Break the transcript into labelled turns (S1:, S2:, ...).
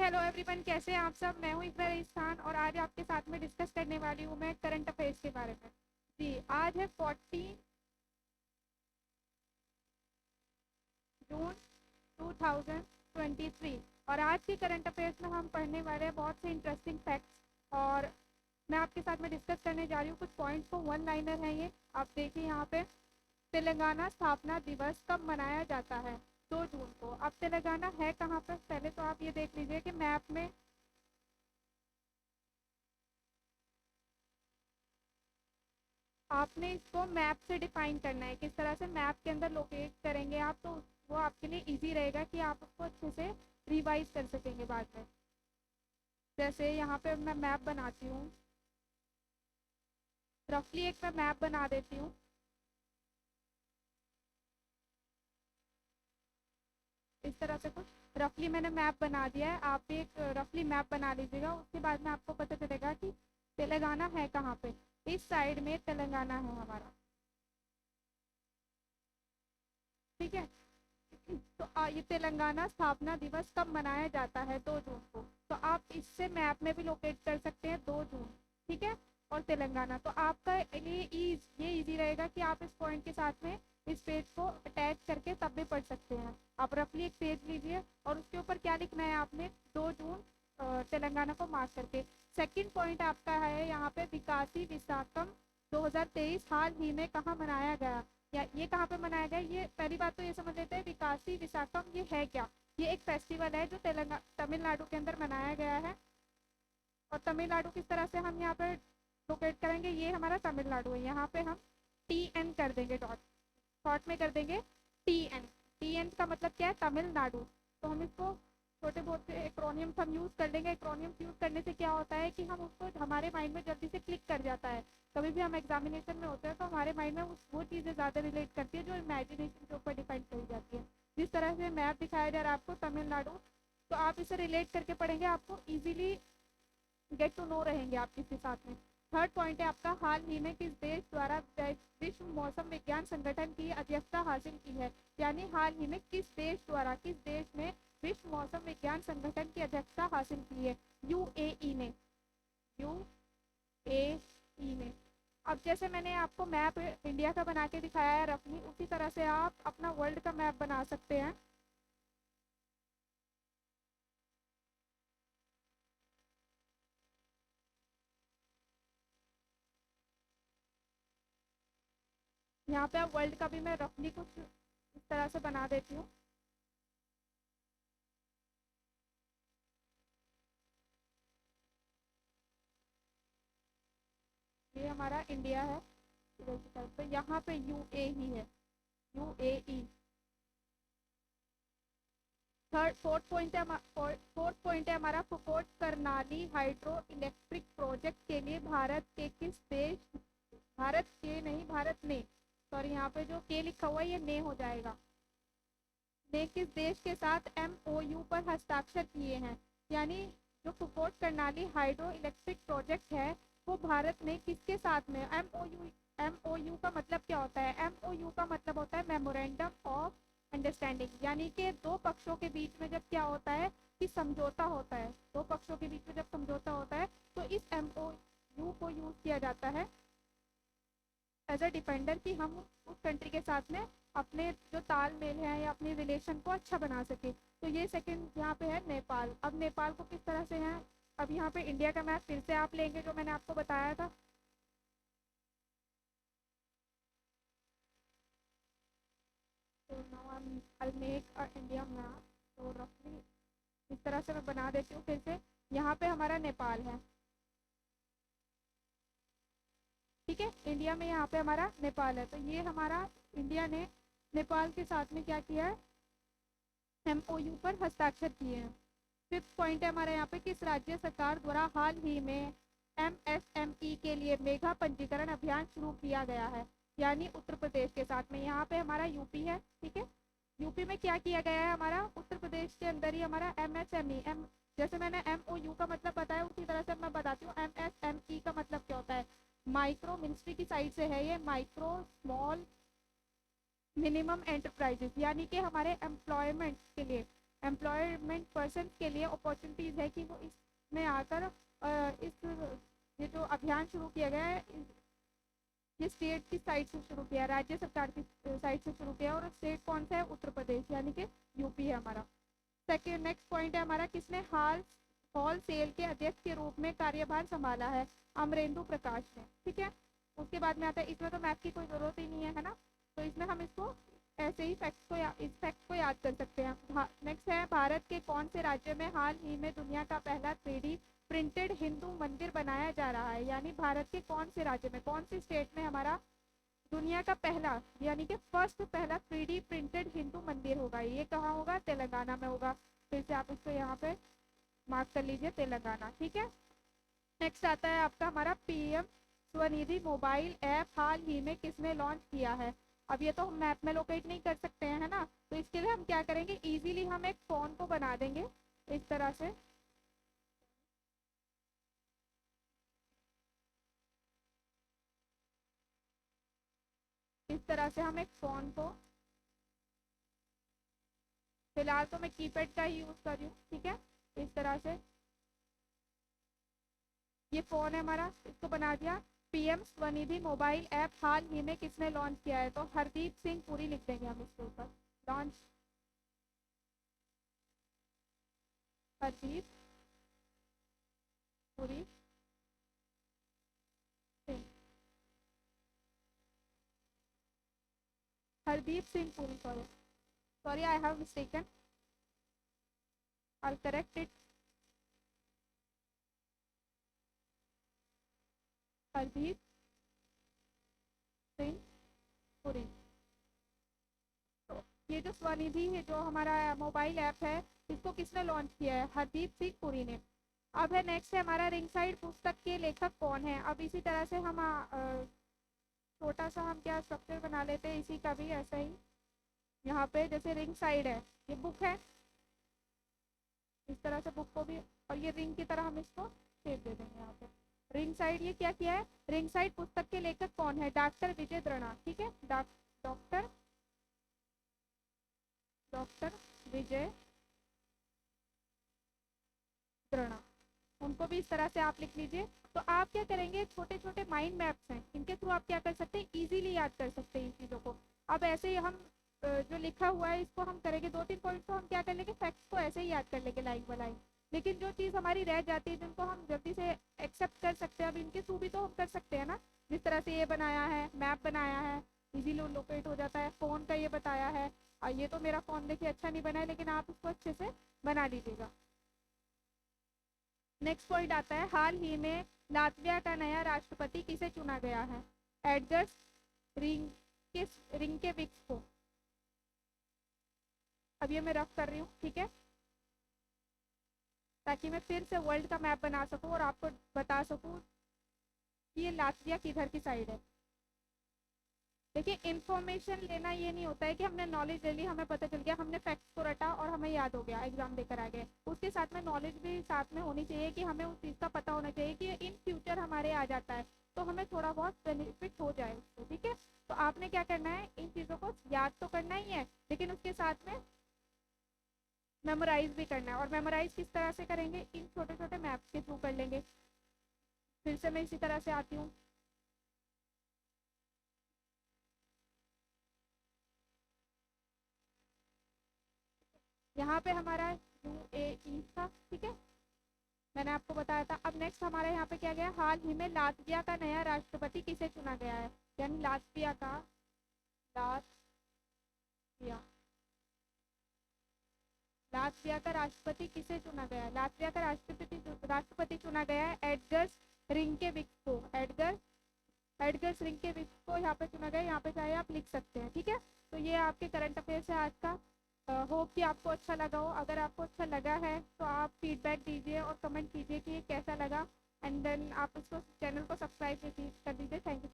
S1: Hello everyone, कैसे हैं आप सब। मैं हूँ इकबाल खान और आज आपके साथ में डिस्कस करने वाली हूँ मैं करंट अफेयर्स के बारे में। जी, आज है 14 जून 2023 और आज के करंट अफेयर्स में हम पढ़ने वाले हैं बहुत से इंटरेस्टिंग फैक्ट्स। और मैं आपके साथ में डिस्कस करने जा रही हूँ कुछ पॉइंट्स को। वन लाइनर है ये, आप देखिए यहाँ पे। तेलंगाना स्थापना दिवस कब मनाया जाता है? 2 जून को। अब तेलंगाना है कहाँ पर, पहले तो आप ये देख लीजिए कि मैप में आपने इसको मैप से डिफाइन करना है। किस तरह से मैप के अंदर लोकेट करेंगे आप, तो वो आपके लिए इजी रहेगा कि आप उसको अच्छे से रिवाइज कर सकेंगे बाद में। जैसे यहाँ पे मैं मैप बनाती हूँ, रफली एक मैं मैप बना देती हूँ। इस तरह से कुछ रफली मैंने मैप बना दिया है, आप भी एक रफली मैप बना लीजिएगा। उसके बाद में आपको पता चलेगा कि तेलंगाना है कहाँ पे। इस साइड में तेलंगाना है हमारा, ठीक है। तो ये तेलंगाना स्थापना दिवस कब मनाया जाता है? 2 जून को। तो आप इससे मैप में भी लोकेट कर सकते हैं 2 जून, ठीक है। और तेलंगाना, तो आपका ये इजी रहेगा कि आप इस पॉइंट के साथ में इस पेज को अटैच करके तब भी पढ़ सकते हैं। आप रफली एक पेज लीजिए और उसके ऊपर क्या लिखना है आपने, 2 जून तेलंगाना को मार्क करके। सेकंड पॉइंट आपका है यहाँ पे, विकासी विशाखम 2023 हाल ही में कहाँ मनाया गया, या ये कहाँ पे मनाया गया। ये पहली बात तो ये समझ लेते हैं विकासी विशाखम ये है क्या। ये एक फेस्टिवल है जो तमिलनाडु के अंदर मनाया गया है। और तमिलनाडु किस तरह से हम यहाँ पर लोकेट करेंगे, ये हमारा तमिलनाडु है। यहाँ पे हम TN कर देंगे, डॉट शॉर्ट में कर देंगे TN। TN का मतलब क्या है, तमिलनाडु। तो हम इसको छोटे बहुत से एक्रोनियम्स हम यूज़ कर लेंगे। एक्रोनियम्स यूज़ करने से क्या होता है कि हम उसको हमारे माइंड में जल्दी से क्लिक कर जाता है। कभी भी हम एग्जामिनेशन में होते हैं तो हमारे माइंड में वो चीज़ें ज़्यादा रिलेट करती है जो इमेजिनेशन के ऊपर डिपेंड करी जाती है। जिस तरह से मैप दिखाया जा रहा है आपको तमिलनाडु, तो आप इसे रिलेट करके पढ़ेंगे, आपको ईजिली गेट टू नो रहेंगे आप इसके साथ में। थर्ड पॉइंट है आपका, हाल ही में किस देश द्वारा विश्व मौसम विज्ञान संगठन की अध्यक्षता हासिल की है। यानी हाल ही में किस देश द्वारा, किस देश ने विश्व मौसम विज्ञान संगठन की अध्यक्षता हासिल की है? UAE ने। UAE ने। अब जैसे मैंने आपको मैप इंडिया का बना के दिखाया है रफली, उसी तरह से आप अपना वर्ल्ड का मैप बना सकते हैं। यहाँ पे आप वर्ल्ड का भी मैं रफली कुछ इस तरह से बना देती हूँ। ये हमारा इंडिया है इधर की तरफ, तो यहाँ पे UAE है। UAE। थर्ड फोर्थ पॉइंट है हमारा, Phukot Karnali hydro electric project के लिए भारत के किस देश, भारत के नहीं, भारत ने, सॉरी यहाँ पे जो के लिखा हुआ है ये ने हो जाएगा, ने किस देश के साथ MOU पर हस्ताक्षर किए हैं। यानी जो Phukot Karnali hydro electric project है वो भारत ने किसके साथ में, MOU का मतलब क्या होता है? MOU का मतलब होता है मेमोरेंडम ऑफ अंडरस्टैंडिंग। यानी कि दो पक्षों के बीच में जब क्या होता है कि समझौता होता है, दो पक्षों के बीच में जब समझौता होता है तो इस MOU को यूज किया जाता है एज अ डिफेंडर कि हम उस कंट्री के साथ में अपने जो तालमेल है या अपने रिलेशन को अच्छा बना सके। तो ये सेकंड यहाँ पे है नेपाल। अब नेपाल को किस तरह से है, अब यहाँ पे इंडिया का मैप फिर से आप लेंगे जो मैंने आपको बताया था। तो now I make a India map. तो रफली इस तरह से मैं बना देती हूँ फिर से। यहाँ पे हमारा नेपाल है, ठीक है। इंडिया में यहाँ पे हमारा नेपाल है, तो ये हमारा इंडिया ने नेपाल के साथ में क्या किया है, MOU पर हस्ताक्षर किए हैं। फिफ्थ पॉइंट है हमारा यहाँ पे, किस राज्य सरकार द्वारा हाल ही में MSME के लिए मेगा पंजीकरण अभियान शुरू किया गया है। यानी उत्तर प्रदेश के साथ में। यहाँ पे हमारा यूपी है, ठीक है। यूपी में क्या किया गया है हमारा, उत्तर प्रदेश के अंदर ही हमारा MSME जैसे मैंने MOU का मतलब बताया उसी तरह से मैं बताती हूँ MSME का मतलब क्या होता है। माइक्रो, मिनिस्ट्री की साइड से है ये, माइक्रो स्मॉल मिनिमम एंटरप्राइजेस, यानी कि हमारे एम्प्लॉयमेंट के लिए एम्प्लॉयमेंट पर्सन के लिए अपॉर्चुनिटीज़ है कि वो इसमें आकर इस ये जो अभियान शुरू किया गया है ये स्टेट की साइड से शुरू किया, राज्य सरकार की साइड से शुरू किया, और स्टेट कौन सा है? उत्तर प्रदेश, यानी कि यूपी है हमारा। सेकेंड नेक्स्ट पॉइंट है हमारा, किसने हॉल सेल के अध्यक्ष के रूप में कार्यभार संभाला है? अमरेंदु प्रकाश ने। ठीक है, उसके बाद में आता है, इसमें तो मैथ की कोई जरूरत ही नहीं है ना, तो इसमें हम इसको ऐसे ही इस फैक्ट को याद कर सकते हैं। नेक्स्ट है, भारत के कौन से राज्य में हाल ही में दुनिया का पहला 3D प्रिंटेड हिंदू मंदिर बनाया जा रहा है? यानी भारत के कौन से राज्य में, कौन सी स्टेट में हमारा दुनिया का पहला यानी कि फर्स्ट पहला 3D प्रिंटेड हिंदू मंदिर होगा? ये कहाँ होगा? तेलंगाना में होगा। फिर से आप इसको यहाँ पे मार्क कर लीजिए, तेलंगाना। ठीक है, नेक्स्ट आता है आपका हमारा पीएम स्वनिधि मोबाइल ऐप हाल ही में किसने लॉन्च किया है? अब ये तो हम मैप में लोकेट नहीं कर सकते हैं, है ना, तो इसके लिए हम क्या करेंगे, इजीली हम एक फोन को बना देंगे इस तरह से। इस तरह से हम एक फोन को, फिलहाल तो मैं कीपैड का ही यूज कर रही हूँ, ठीक है, इस तरह से ये फोन है हमारा, इसको बना दिया। पीएम स्वनिधि मोबाइल ऐप हाल ही में किसने लॉन्च किया है? तो हरदीप सिंह पुरी लिख देंगे हम इसके ऊपर, launch Hardeep Puri Singh, Hardeep Singh Puri, sorry I have mistaken, I correct it, Hardeep Singh Puri. तो ये जो स्वनिधि है, जो हमारा मोबाइल ऐप है, इसको किसने लॉन्च किया है? हरदीप सिंह पुरी ने। अब है नेक्स्ट है हमारा, रिंग साइड पुस्तक के लेखक कौन है? अब इसी तरह से हम छोटा सा हम क्या स्ट्रक्चर बना लेते हैं इसी का भी ऐसा ही, यहाँ पे जैसे रिंग साइड है, ये बुक है, इस तरह से बुक को भी, और ये रिंग की तरह हम इसको शेप दे देंगे यहाँ पे। रिंग साइड ये क्या किया है? रिंग साइड पुस्तक के लेखक कौन है? डॉक्टर विजय द्रणा। ठीक है, डॉक्टर डॉक्टर विजय द्रणा, उनको भी इस तरह से आप लिख लीजिए। तो आप क्या करेंगे, छोटे छोटे माइंड मैप्स हैं, इनके थ्रू आप क्या कर सकते हैं, इजीली याद कर सकते हैं इन चीज़ों को। अब ऐसे ही हम जो लिखा हुआ है इसको हम करेंगे, 2-3 पॉइंट तो हम क्या कर लेंगे, फैक्ट्स को ऐसे ही याद कर लेंगे लाइन बाय लाइन, लेकिन जो चीज़ हमारी रह जाती है, जिनको हम जल्दी से एक्सेप्ट कर सकते हैं, अब इनके थ्रू भी तो हम कर सकते हैं ना। जिस तरह से ये बनाया है, मैप बनाया है, इजीली लोकेट हो जाता है। फ़ोन का ये बताया है, और ये तो मेरा फ़ोन देखिए अच्छा नहीं बना है, लेकिन आप इसको अच्छे से बना लीजिएगा। नेक्स्ट पॉइंट आता है, हाल ही में लातविया का नया राष्ट्रपति किसे चुना गया है? एडगर्स रिंकेविक्स को। अब ये मैं रफ कर रही हूँ, ठीक है, ताकि मैं फिर से वर्ल्ड का मैप बना सकूँ और आपको बता सकूँ कि ये लातविया किधर की साइड है। देखिए, इन्फॉर्मेशन लेना ये नहीं होता है कि हमने नॉलेज ले ली, हमें पता चल गया, हमने फैक्ट्स को रटा और हमें याद हो गया, एग्जाम देकर आ गए। उसके साथ में नॉलेज भी साथ में होनी चाहिए, कि हमें उस चीज़ का पता होना चाहिए कि इन फ्यूचर हमारे आ जाता है, तो हमें थोड़ा बहुत बेनिफिट हो जाए उसको। ठीक है, तो आपने क्या करना है, इन चीज़ों को याद तो करना ही है, लेकिन उसके साथ में मेमोराइज भी करना है। और मेमोराइज किस तरह से करेंगे, इन छोटे छोटे मैप्स के थ्रू कर लेंगे। फिर से मैं इसी तरह से आती हूँ, यहाँ पे हमारा UAE था, ठीक है, मैंने आपको बताया था। अब नेक्स्ट हमारा यहाँ पे क्या गया, हाल ही में लातविया का नया राष्ट्रपति किसे चुना गया है? यानी लातविया लातविया का राष्ट्रपति किसे चुना गया है? लातविया का राष्ट्रपति चुना गया है एडगर्स रिंकेविक्स को। एडगर्स रिंकेविक्स को यहाँ पे चुना गया, यहाँ पे चाहे आप लिख सकते हैं। ठीक है, तो ये आपके करंट अफेयर्स है आज का। होप कि आपको अच्छा लगा हो। अगर आपको अच्छा लगा है तो आप फीडबैक दीजिए और कमेंट कीजिए कि ये कैसा लगा, एंड देन आप इसको चैनल को सब्सक्राइब कर दीजिए। Thank you.